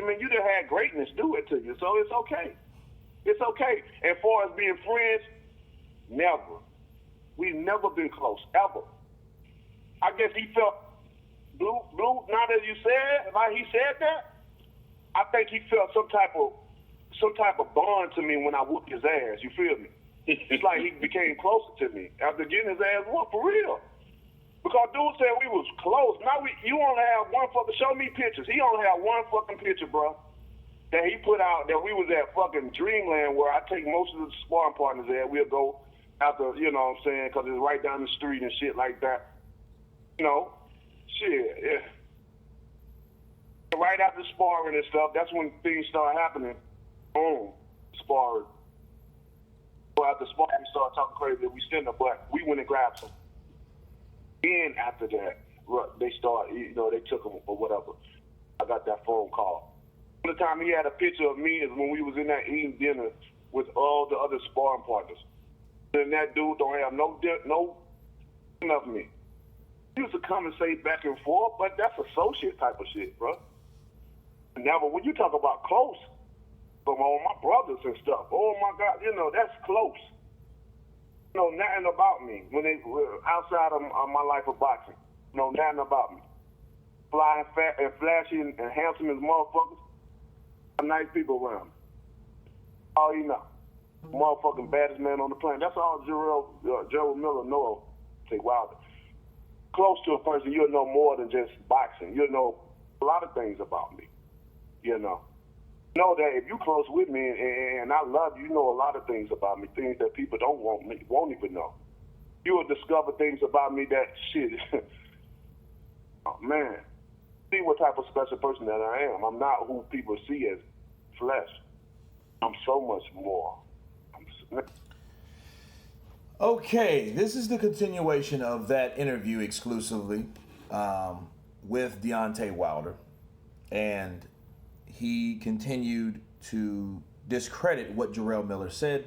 mean, you done had greatness do it to you, so it's okay. It's okay. And far as being friends, never. We've never been close, ever. I guess he felt blue. Now that you said, like he said that, I think he felt some type of bond to me when I whooped his ass. You feel me? It's like he became closer to me after getting his ass whooped for real. Because dude said we was close. Now you only have one fucking, show me pictures. He only had one fucking picture, bro, that he put out that we was at fucking Dreamland where I take most of the sparring partners there. We'll go after, you know what I'm saying, because it's right down the street and shit like that. You know, shit, yeah. Right after sparring and stuff, that's when things start happening. Boom, sparring. So after sparring, we started talking crazy. We stand up, but we went and grabbed him. Then after that, they started, you know, they took him or whatever. I got that phone call. The time he had a picture of me is when we was in there eating dinner with all the other sparring partners. And that dude don't have no of me. He used to come and say back and forth, but that's associate type of shit, bro. Now, but when you talk about close, from all my brothers and stuff, oh my God, you know, that's close. You know nothing about me when they were outside of my life of boxing. You know nothing about me. Fly and fat and flashy and handsome as motherfuckers. Nice people around me. All you know. Motherfucking baddest man on the planet. That's all Jarrell Miller know of. Say Wilder. Close to a person, you'll know more than just boxing. You'll know a lot of things about me. You know. Know that if you close with me and I love you, you know a lot of things about me, things that people won't even know. You will discover things about me that shit. Oh man. See what type of special person that I am. I'm not who people see as flesh. I'm so much more. Okay, this is the continuation of that interview exclusively with Deontay Wilder. And he continued to discredit what Jarrell Miller said.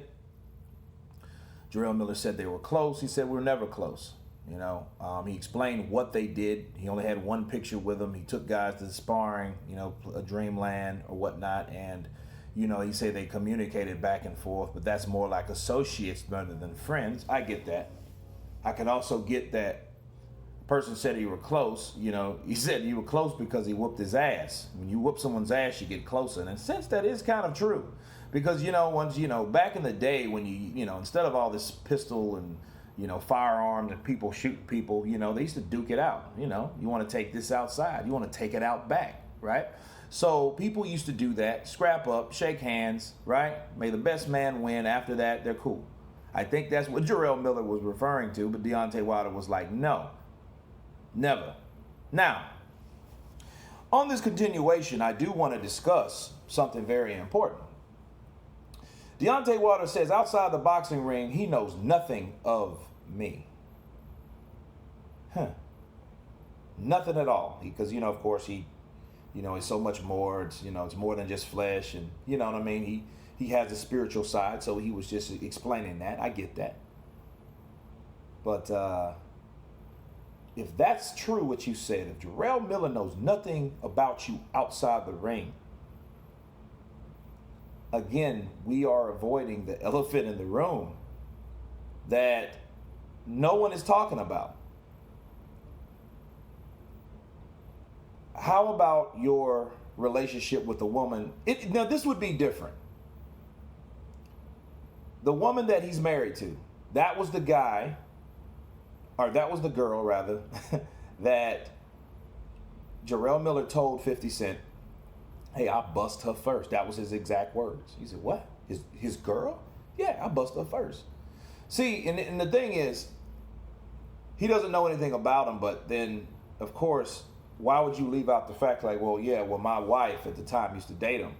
Jarrell Miller said they were close. He said we were never close. You know, he explained what they did. He only had one picture with him. He took guys to the sparring, you know, a Dreamland or whatnot. And, you know, he said they communicated back and forth, but that's more like associates rather than friends. I get that. I can also get that person said you were close. You know, he said you were close because he whooped his ass. When you whoop someone's ass, you get closer. And in a sense, that is kind of true. Because, you know, once, you know, back in the day when you know, instead of all this pistol and, you know, firearms and people shooting people, you know, they used to duke it out. You know, you want to take this outside. You want to take it out back, right? So people used to do that, scrap up, shake hands, right? May the best man win. After that, they're cool. I think that's what Jarrell Miller was referring to, but Deontay Wilder was like, no, never. Now, on this continuation, I do want to discuss something very important. Deontay Wilder says outside the boxing ring, he knows nothing of me. Nothing at all. Because, you know, of course, he, you know, it's so much more. It's, you know, it's more than just flesh. And, you know what I mean? He has a spiritual side, so he was just explaining that. I get that. But if that's true what you said, if Jarrell Miller knows nothing about you outside the ring, again, we are avoiding the elephant in the room that no one is talking about. How about your relationship with the woman? Now, this would be different. The woman that he's married to, that was the guy, or that was the girl, rather, that Jarrell Miller told 50 Cent, hey, I bust her first. That was his exact words. He said, what? His girl? Yeah, I bust her first. See, and the thing is, he doesn't know anything about him, but then, of course, why would you leave out the fact like, well, yeah, well, my wife at the time used to date him,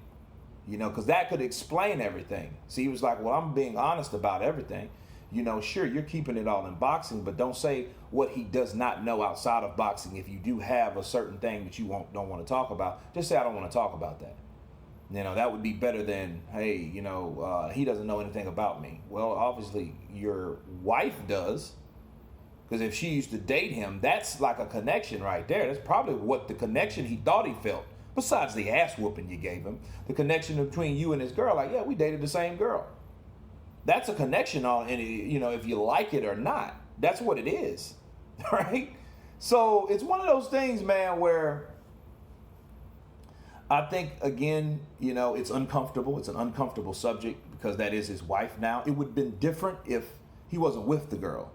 you know, because that could explain everything. See, he was like, well, I'm being honest about everything. You know, sure, you're keeping it all in boxing, but don't say what he does not know outside of boxing. If you do have a certain thing that you don't want to talk about, just say, I don't want to talk about that. You know, that would be better than, hey, you know, he doesn't know anything about me. Well, obviously, your wife does. Because if she used to date him, that's like a connection right there. That's probably what the connection he thought he felt. Besides the ass whooping you gave him, the connection between you and this girl, like, yeah, we dated the same girl. That's a connection on any, you know, if you like it or not. That's what it is, right? So it's one of those things, man, where I think, again, you know, it's uncomfortable. It's an uncomfortable subject because that is his wife now. It would have been different if he wasn't with the girl,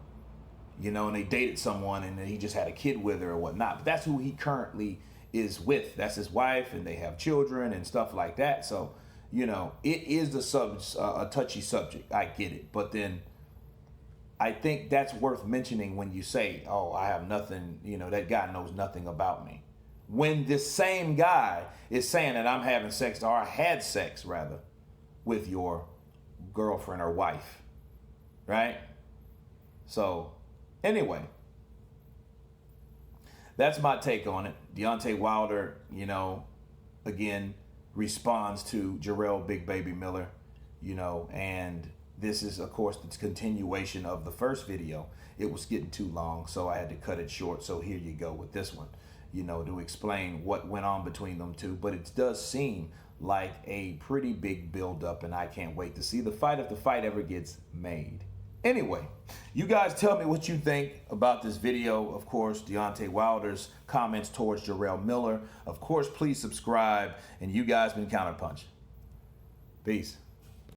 you know, and they dated someone and he just had a kid with her or whatnot. But that's who he currently is with. That's his wife, and they have children and stuff like that. So, you know, it is a touchy subject. I get it. But then I think that's worth mentioning when you say, oh, I have nothing, you know, that guy knows nothing about me. When this same guy is saying that I'm having sex, or I had sex rather, with your girlfriend or wife, right? So, anyway, that's my take on it. Deontay Wilder, you know, again, responds to Jarrell Big Baby Miller, you know, and this is, of course, the continuation of the first video. It was getting too long, so I had to cut it short. So here you go with this one, you know, to explain what went on between them two. But it does seem like a pretty big build-up, and I can't wait to see the fight if the fight ever gets made. Anyway, you guys tell me what you think about this video. Of course, Deontay Wilder's comments towards Jarrell Miller. Of course, please subscribe, and you guys been Counterpunch. Peace.